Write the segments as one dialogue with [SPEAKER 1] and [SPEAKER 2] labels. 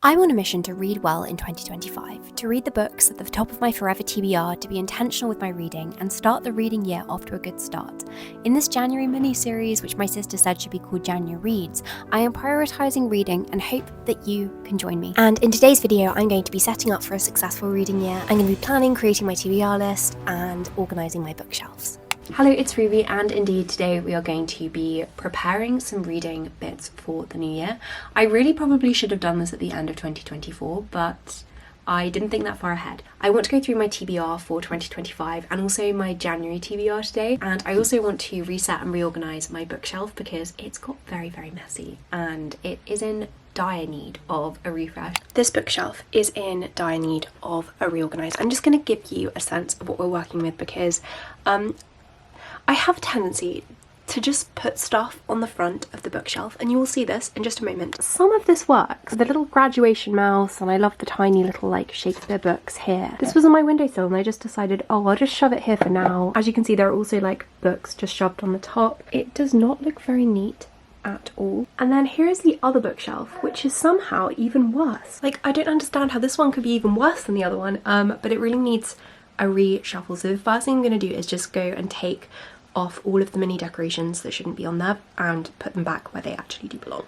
[SPEAKER 1] I'm on a mission to read well in 2025, to read the books at the top of my forever TBR, to be intentional with my reading, and start the reading year off to a good start. In this January mini-series, which my sister said should be called January Reads, I am prioritising reading and hope that you can join me. And in today's video, I'm going to be setting up for a successful reading year. I'm going to be planning, creating my TBR list, and organising my bookshelves. Hello, it's Ruby, and indeed today we are going to be preparing some reading bits for the new year. I really probably should have done this at the end of 2024, but I didn't think that far ahead. I want to go through my TBR for 2025 and also my January TBR today, and I also want to reset and reorganise my bookshelf because it's got very, very messy and it is in dire need of a refresh. This bookshelf is in dire need of a reorganise. I'm just going to give you a sense of what we're working with because I have a tendency to just put stuff on the front of the bookshelf, and you will see this in just a moment. Some of this works. The little graduation mouse, and I love the tiny little like Shakespeare books here. This was on my windowsill and I just decided, oh, I'll just shove it here for now. As you can see, there are also like books just shoved on the top. It does not look very neat at all. And then here is the other bookshelf, which is somehow even worse. Like, I don't understand how this one could be even worse than the other one, but it really needs a reshuffle. So the first thing I'm going to do is just go and take off all of the mini decorations that shouldn't be on there and put them back where they actually do belong.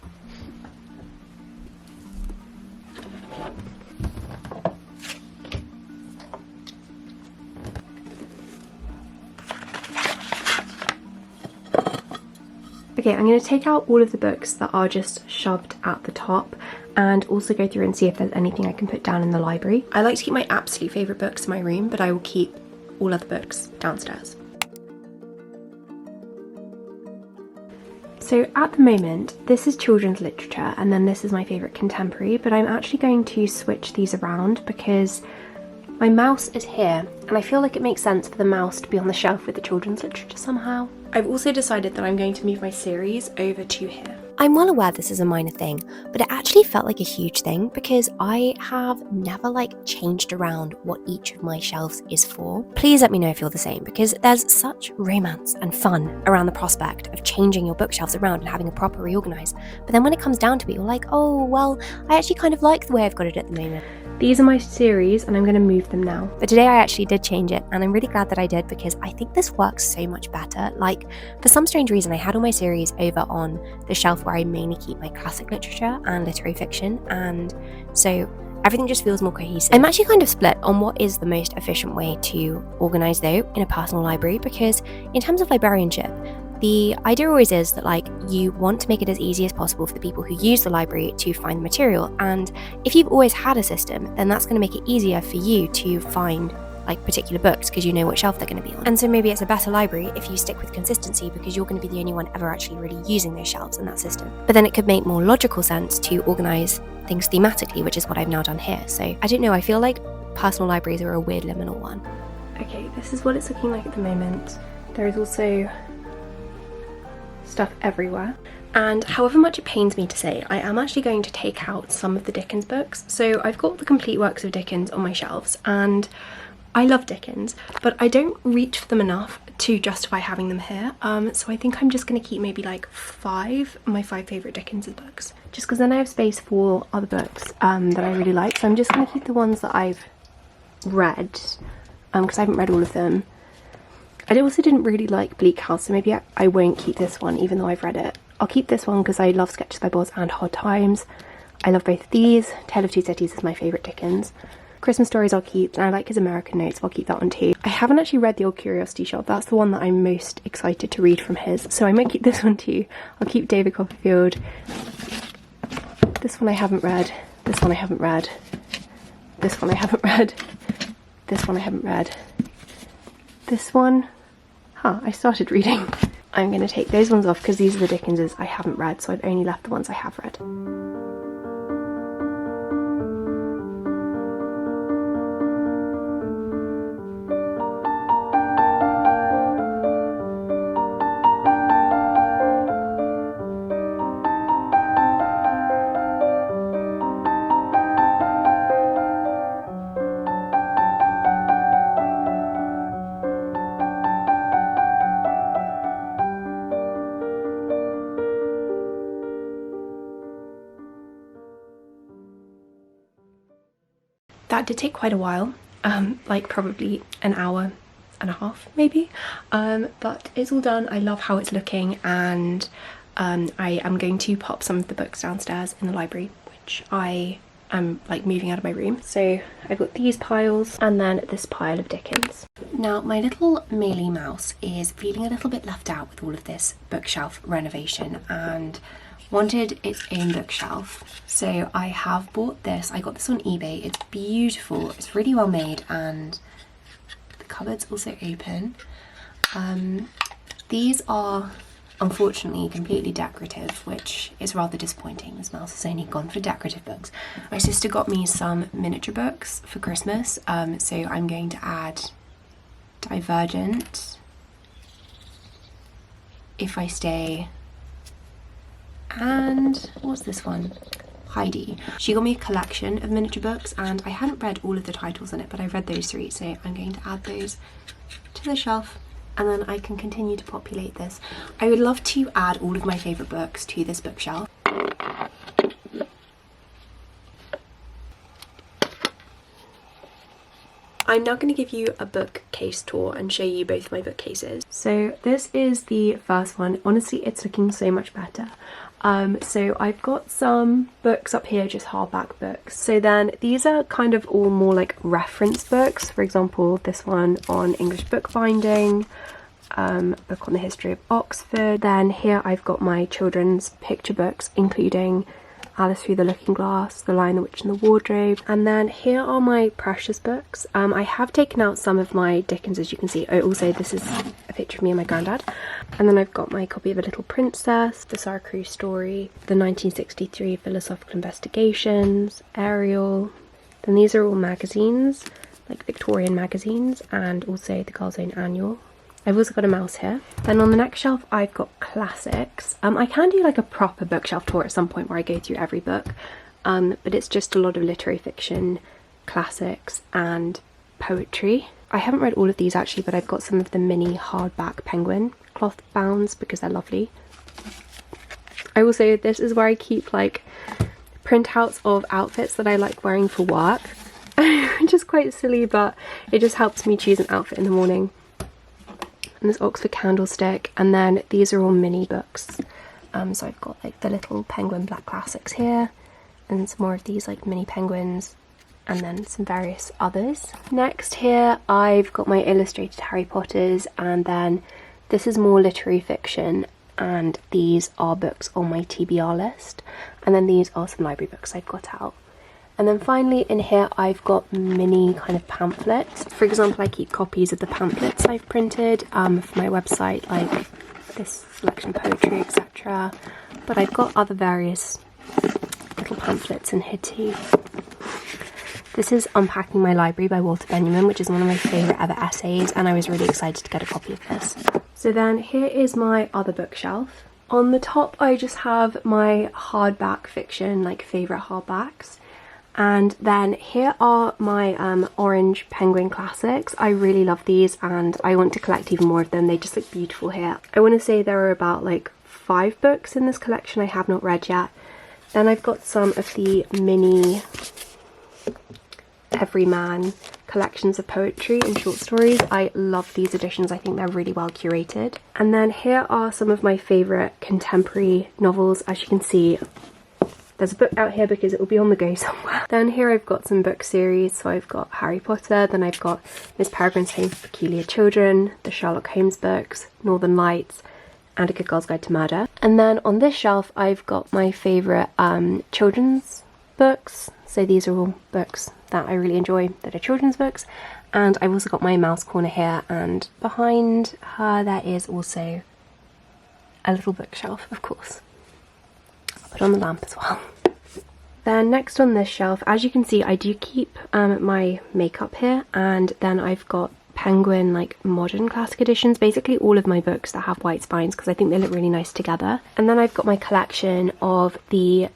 [SPEAKER 1] Okay, I'm going to take out all of the books that are just shoved at the top and also go through and see if there's anything I can put down in the library. I like to keep my absolute favourite books in my room, but I will keep all other books downstairs. So at the moment, this is children's literature and then this is my favourite contemporary, but I'm actually going to switch these around because my mouse is here and I feel like it makes sense for the mouse to be on the shelf with the children's literature somehow. I've also decided that I'm going to move my series over to here. I'm well aware this is a minor thing, but it actually felt like a huge thing because I have never changed around what each of my shelves is for. Please let me know if you're the same because there's such romance and fun around the prospect of changing your bookshelves around and having a proper reorganise. But then when it comes down to it, you're like, oh, well, I actually kind of like the way I've got it at the moment. These are my series and I'm going to move them now. But today I actually did change it and I'm really glad that I did because I think this works so much better. Like, for some strange reason, I had all my series over on the shelf where I mainly keep my classic literature and literary fiction, and so everything just feels more cohesive. I'm actually kind of split on what is the most efficient way to organise though in a personal library, because in terms of librarianship, the idea always is that you want to make it as easy as possible for the people who use the library to find the material, and if you've always had a system, then that's going to make it easier for you to find particular books because you know what shelf they're going to be on. And so maybe it's a better library if you stick with consistency because you're going to be the only one ever actually really using those shelves in that system. But then it could make more logical sense to organise things thematically, which is what I've now done here. So I don't know, I feel like personal libraries are a weird liminal one. Okay, this is what it's looking like at the moment. There is also stuff everywhere. And however much it pains me to say, I am actually going to take out some of the Dickens books. So I've got the complete works of Dickens on my shelves and I love Dickens, but I don't reach for them enough to justify having them here. So I think I'm just going to keep maybe my five favourite Dickens books, just because then I have space for other books that I really like. So I'm just going to keep the ones that I've read, because I haven't read all of them. I also didn't really like Bleak House, so maybe I won't keep this one even though I've read it. I'll keep this one because I love Sketches by Boz and Hard Times. I love both of these. Tale of Two Cities is my favourite Dickens. Christmas Stories I'll keep, and I like his American Notes, so I'll keep that one too. I haven't actually read The Old Curiosity Shop, that's the one that I'm most excited to read from his, so I might keep this one too. I'll keep David Copperfield. This one I haven't read, this one I haven't read, this one I haven't read, this one I haven't read, this one, I started reading. I'm going to take those ones off because these are the Dickenses I haven't read, so I've only left the ones I have read. that did take quite a while, like probably an hour and a half maybe, but it's all done. I love how it's looking, and I am going to pop some of the books downstairs in the library, which I am like moving out of my room. So I've got these piles and then this pile of Dickens. Now my little Mealy mouse is feeling a little bit left out with all of this bookshelf renovation and wanted its own bookshelf. So I have bought this. I got this on eBay. It's beautiful, it's really well made, and the cupboard's also open. These are unfortunately completely decorative, which is rather disappointing. This mouse has only gone for decorative books. My sister got me some miniature books for Christmas, so I'm going to add Divergent, If I Stay, and what's this one? Heidi. She got me a collection of miniature books, and I hadn't read all of the titles in it, but I read those 3, so I'm going to add those to the shelf, and then I can continue to populate this. I would love to add all of my favourite books to this bookshelf. I'm now going to give you a bookcase tour and show you both my bookcases. So this is the first one. Honestly, it's looking so much better. So I've got some books up here, just hardback books. So then these are kind of all more like reference books. For example, this one on English bookbinding, book on the history of Oxford. Then here I've got my children's picture books, including Alice Through the Looking Glass, The Lion, the Witch and the Wardrobe. And then here are my precious books. I have taken out some of my Dickens, as you can see. Oh, also this is a picture of me and my granddad. And then I've got my copy of A Little Princess, The Sarah Crewe Story, the 1963 Philosophical Investigations, Ariel. Then these are all magazines, like Victorian magazines, and also the Girls' Own Annual. I've also got a mouse here. Then on the next shelf I've got classics. I can do like a proper bookshelf tour at some point where I go through every book, but it's just a lot of literary fiction, classics and poetry. I haven't read all of these actually, but I've got some of the mini hardback Penguin cloth bounds because they're lovely. This is where I keep like printouts of outfits that I like wearing for work, which is quite silly, but it just helps me choose an outfit in the morning. And this Oxford candlestick, and then these are all mini books. So I've got like the little Penguin Black Classics here, and some more of these like mini penguins, and then some various others. Next here I've got my illustrated Harry Potters, and then this is more literary fiction, and these are books on my TBR list, and then these are some library books I've got out. And then finally in here I've got mini kind of pamphlets. For example, I keep copies of the pamphlets I've printed for my website, like this selection of poetry, etc. But I've got other various little pamphlets in here too. This is Unpacking My Library by Walter Benjamin, which is one of my favourite ever essays, and I was really excited to get a copy of this. So then here is my other bookshelf. On the top I just have my hardback fiction, like favourite hardbacks. And then here are my orange Penguin classics. I really love these and I want to collect even more of them. They just look beautiful here. I want to say there are about like 5 books in this collection I have not read yet. Then I've got some of the mini Everyman collections of poetry and short stories. I love these editions. I think they're really well curated. And then here are some of my favourite contemporary novels. As you can see, there's a book out here because it will be on the go somewhere. Then here I've got some book series. So I've got Harry Potter, then I've got Miss Peregrine's Home for Peculiar Children, the Sherlock Holmes books, Northern Lights, and A Good Girl's Guide to Murder. And then on this shelf I've got my favourite children's books. So these are all books that I really enjoy that are children's books. And I've also got my mouse corner here, and behind her there is also a little bookshelf, of course. I'll put on the lamp as well. Then next on this shelf, as you can see, I do keep my makeup here, and then I've got Penguin like modern classic editions, basically all of my books that have white spines because I think they look really nice together. And then I've got my collection of the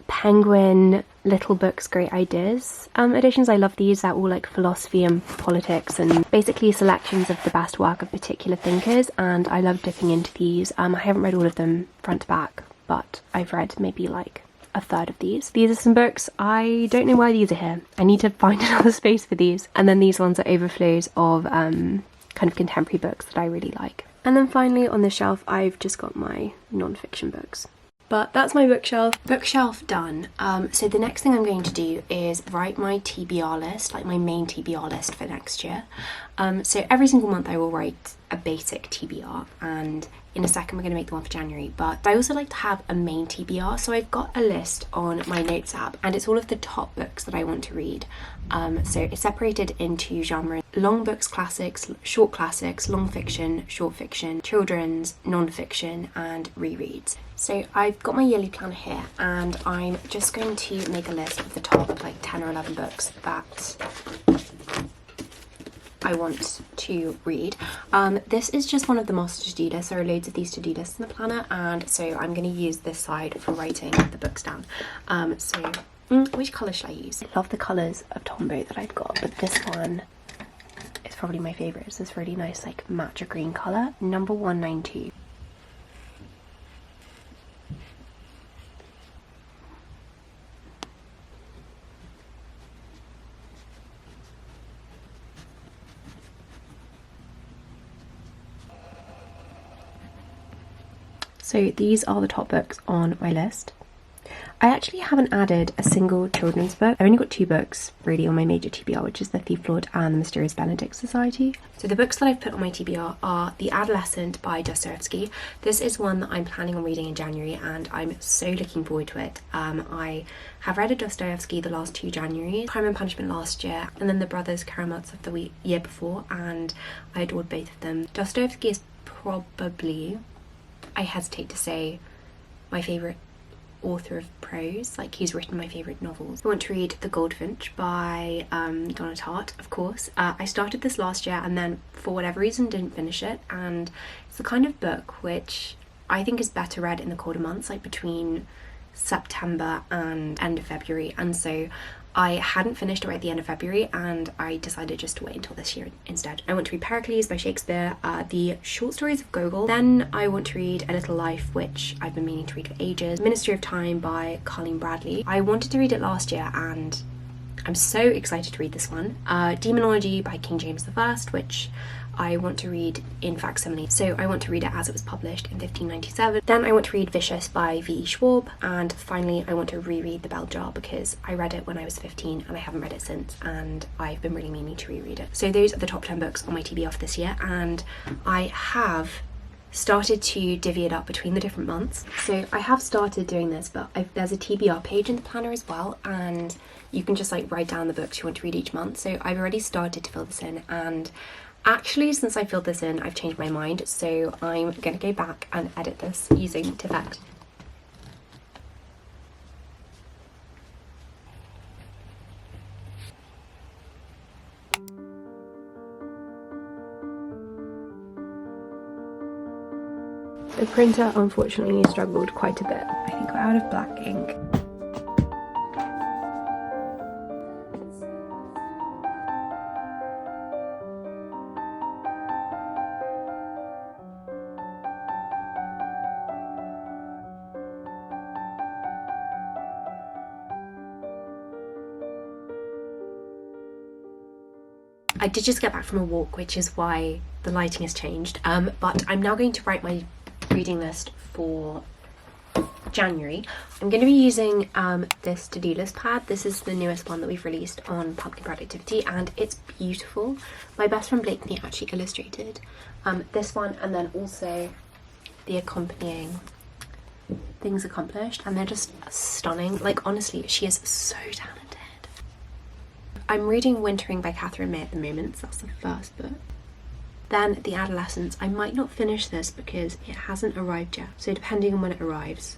[SPEAKER 1] Penguin Little Books Great Ideas editions. I love these. They're all like philosophy and politics and basically selections of the best work of particular thinkers, and I love dipping into these. I haven't read all of them front to back, but I've read maybe like a third of these. These are some books. I don't know why these are here. I need to find another space for these. And then these ones are overflows of kind of contemporary books that I really like. And then finally on the shelf, I've just got my non-fiction books. But that's my bookshelf done. So the next thing I'm going to do is write my TBR list, like my main TBR list for next year. So every single month I will write a basic TBR, and in a second we're going to make the one for January. But I also like to have a main TBR, so I've got a list on my notes app, and it's all of the top books that I want to read. So it's separated into genres: long books, classics, short classics, long fiction, short fiction, children's, non-fiction, and rereads. So I've got my yearly planner here, and I'm just going to make a list of the top like 10 or 11 books that I want to read. This is just one of the master to-do lists. There are loads of these to-do lists in the planner, and so I'm going to use this side for writing the books down. Which colour should I use? I love the colours of Tombow that I've got, but this one is probably my favourite. It's this really nice like matcha green colour, number 192. So these are the top books on my list. I actually haven't added a single children's book. I've only got 2 books really on my major TBR, which is The Thief Lord and The Mysterious Benedict Society. So the books that I've put on my TBR are The Adolescent by Dostoevsky. This is one that I'm planning on reading in January, and I'm so looking forward to it. I have read a Dostoevsky the last 2 Januaries, Crime and Punishment last year, and then The Brothers Karamazov the year before, and I adored both of them. Dostoevsky is probably, I hesitate to say, my favourite author of prose. Like, he's written my favourite novels. I want to read The Goldfinch by Donna Tartt, of course. I started this last year and then for whatever reason didn't finish it, and it's the kind of book which I think is better read in the colder months, like between September and end of February, and so I hadn't finished it right at the end of February, and I decided just to wait until this year instead. I want to read Pericles by Shakespeare, the short stories of Gogol. Then I want to read A Little Life, which I've been meaning to read for ages. Ministry of Time by Colleen Bradley. I wanted to read it last year, and I'm so excited to read this one. Demonology by King James I, which I want to read in facsimile, so I want to read it as it was published in 1597. Then I want to read Vicious by V.E. Schwab, and finally I want to reread The Bell Jar because I read it when I was 15 and I haven't read it since, and I've been really meaning to reread it. So those are the top 10 books on my TBR for this year, and I have started to divvy it up between the different months. So I have started doing this, but there's a TBR page in the planner as well, and you can just like write down the books you want to read each month. So I've already started to fill this in, and actually since I filled this in I've changed my mind, so I'm going to go back and edit this using TIFFect. The printer unfortunately struggled quite a bit. I think we're out of black ink. I did just get back from a walk, which is why the lighting has changed, but I'm now going to write my reading list for January. I'm going to be using this to-do list pad. This is the newest one that we've released on Pumpkin Productivity, and it's beautiful. My best friend Blakeney actually illustrated this one, and then also the accompanying things accomplished, and they're just stunning. Like, honestly, she is so talented. I'm reading Wintering by Catherine May at the moment, so that's the first book. Then The Adolescents. I might not finish this because it hasn't arrived yet, so depending on when it arrives,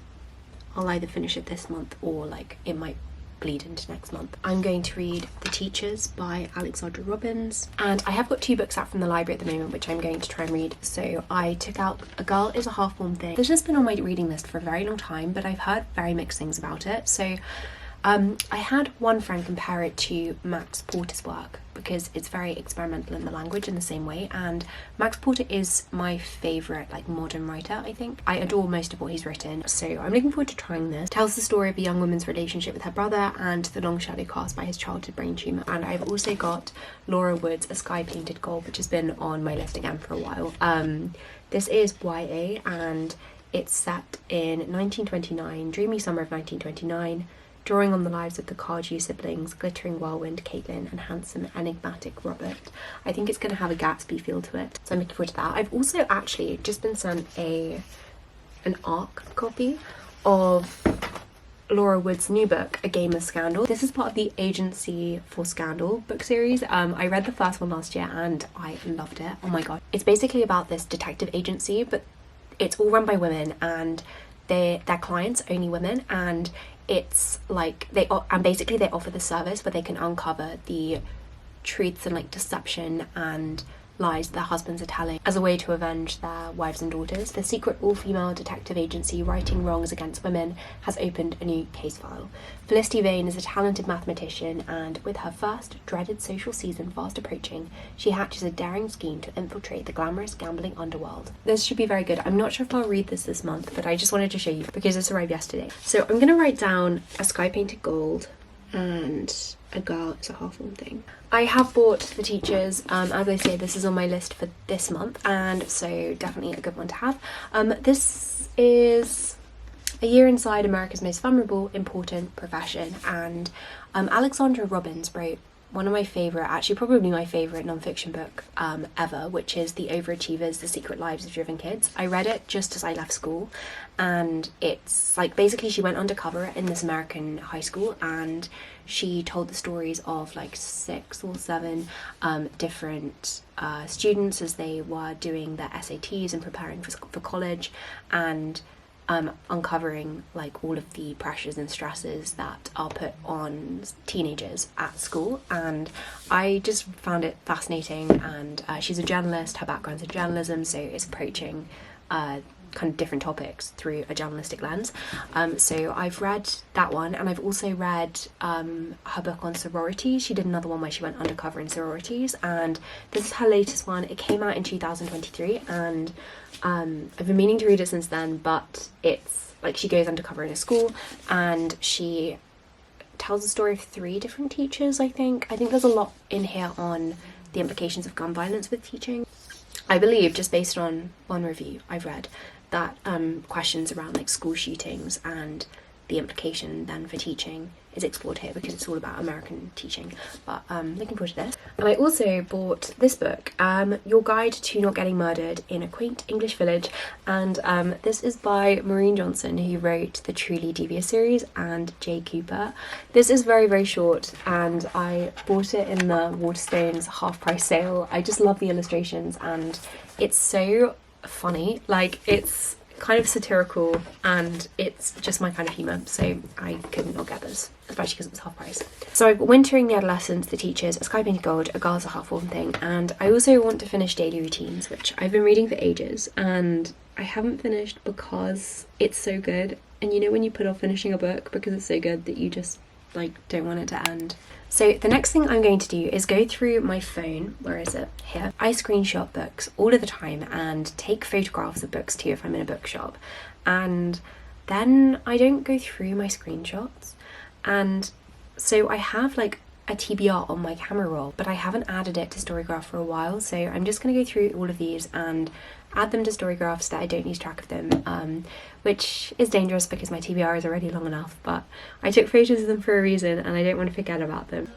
[SPEAKER 1] I'll either finish it this month or like it might bleed into next month. I'm going to read The Teachers by Alexandra Robbins, and I have got 2 books out from the library at the moment which I'm going to try and read. So I took out A Girl is a Half-Formed Thing. It's just been on my reading list for a very long time, but I've heard very mixed things about it, so I had one friend compare it to Max Porter's work because it's very experimental in the language in the same way, and Max Porter is my favourite like modern writer, I think. I adore most of what he's written, so I'm looking forward to trying this. It tells the story of a young woman's relationship with her brother and the long shadow cast by his childhood brain tumour. And I've also got Laura Wood's A Sky Painted Gold, which has been on my list again for a while. This is YA and it's set in 1929, dreamy summer of 1929, drawing on the lives of the Cardew siblings, glittering whirlwind Caitlin and handsome enigmatic Robert. I think it's going to have a Gatsby feel to it, so I'm looking forward to that. I've also actually just been sent an ARC copy of Laura Wood's new book, A Game of Scandal. This is part of the Agency for Scandal book series. I read the first one last year and I loved it. Oh my god. It's basically about this detective agency, but it's all run by women and their clients only women, and it's like they offer the service where they can uncover the truths and like deception and lies their husbands are telling as a way to avenge their wives and daughters. The secret all-female detective agency righting wrongs against women has opened a new case file. Felicity Vane is a talented mathematician, and with her first dreaded social season fast approaching, she hatches a daring scheme to infiltrate the glamorous gambling underworld. This should be very good. I'm not sure if I'll read this month, but I just wanted to show you because this arrived yesterday. So I'm gonna write down A Sky Painted Gold and A Girl Is a Half-Formed Thing. I have bought The Teachers. As I say, this is on my list for this month, and so definitely a good one to have. This is a year inside America's most vulnerable, important profession, and Alexandra Robbins wrote one of my favourite, actually probably my favourite non-fiction book ever, which is The Overachievers, The Secret Lives of Driven Kids. I read it just as I left school, and it's like basically she went undercover in this American high school and she told the stories of like 6 or 7 different students as they were doing their SATs and preparing for college, and uncovering like all of the pressures and stresses that are put on teenagers at school. And I just found it fascinating, and she's a journalist, her background's in journalism, so it's approaching kind of different topics through a journalistic lens. So I've read that one, and I've also read her book on sororities. She did another one where she went undercover in sororities, and this is her latest one. It came out in 2023, and I've been meaning to read it since then, but it's like she goes undercover in a school and she tells the story of 3 different teachers, I think. There's a lot in here on the implications of gun violence with teaching. I believe, just based on one review I've read, that questions around like school shootings and the implication then for teaching is explored here because it's all about American teaching. But looking forward to this. And I also bought this book, Your Guide to Not Getting Murdered in a Quaint English Village, and this is by Maureen Johnson, who wrote the Truly Devious series, and Jay Cooper. This is very, very short, and I bought it in the Waterstones half-price sale. I just love the illustrations, and it's so funny. Like, it's kind of satirical and it's just my kind of humour, so I could not get this, especially because it was half price. So I've got Wintering the Adolescents, The Teachers, A Sky Painted Gold, A Girl's a Half-Formed Thing, and I also want to finish Daily Routines, which I've been reading for ages and I haven't finished because it's so good. And you know when you put off finishing a book because it's so good that you just like don't want it to end. So the next thing I'm going to do is go through my phone. Where is it? Here. I screenshot books all of the time and take photographs of books too if I'm in a bookshop. And then I don't go through my screenshots. And so I have like a TBR on my camera roll, but I haven't added it to Storygraph for a while. So I'm just going to go through all of these and add them to Storygraph so that I don't lose track of them, which is dangerous because my TBR is already long enough, but I took photos of them for a reason and I don't want to forget about them.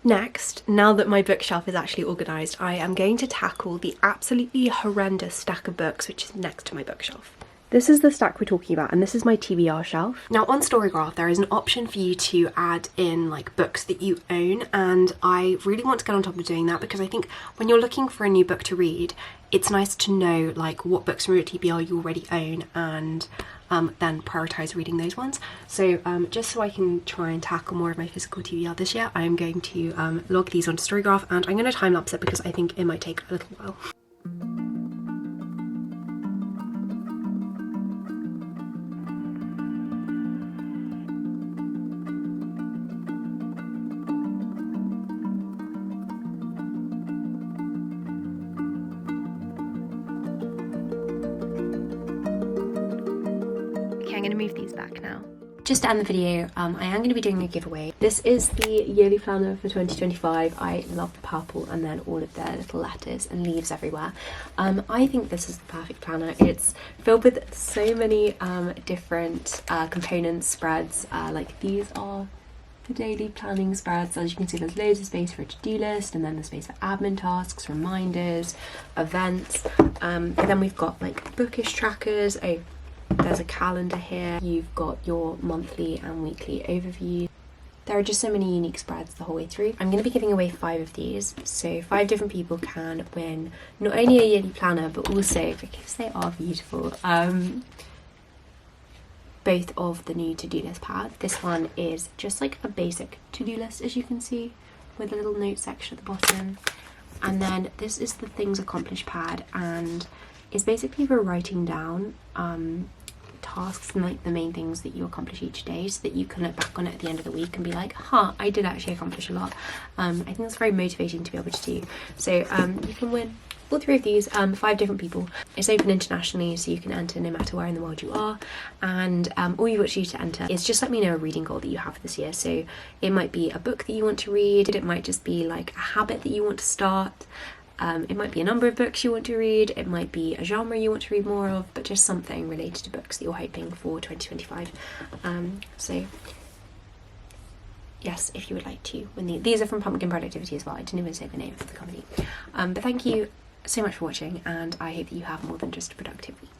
[SPEAKER 1] Next, now that my bookshelf is actually organised, I am going to tackle the absolutely horrendous stack of books which is next to my bookshelf. This is the stack we're talking about, and this is my TBR shelf. Now on Storygraph there is an option for you to add in like books that you own, and I really want to get on top of doing that because I think when you're looking for a new book to read, it's nice to know like what books from your TBR you already own and then prioritise reading those ones. So just so I can try and tackle more of my physical TBR this year, I'm going to log these onto Storygraph, and I'm going to time lapse it because I think it might take a little while. Okay, I'm going to move these back now. Just to end the video, I am going to be doing a giveaway. This is the yearly planner for 2025. I love the purple and then all of their little letters and leaves everywhere. I think this is the perfect planner. It's filled with so many different components, spreads. Like these are the daily planning spreads. As you can see, there's loads of space for a to-do list, and then there's space for admin tasks, reminders, events. And then we've got like bookish trackers. There's a calendar here. You've got your monthly and weekly overview. There are just so many unique spreads the whole way through. I'm going to be giving away 5 of these, so 5 different people can win not only a yearly planner, but also, because they are beautiful, both of the new to-do list pad. This one is just like a basic to-do list, as you can see, with a little note section at the bottom. And then this is the things accomplished pad, and it's basically for writing down tasks and like the main things that you accomplish each day, so that you can look back on it at the end of the week and be like, I did actually accomplish a lot. I think that's very motivating to be able to do. So you can win all 3 of these, 5 different people. It's open internationally, so you can enter no matter where in the world you are, and all you've got to do to enter is just let me know a reading goal that you have this year. So it might be a book that you want to read, it might just be like a habit that you want to start. It might be a number of books you want to read, it might be a genre you want to read more of, but just something related to books that you're hoping for 2025. So yes, if you would like to win these are from Pumpkin Productivity as well. I didn't even say the name of the company. But thank you so much for watching, and I hope that you have more than just a productive week.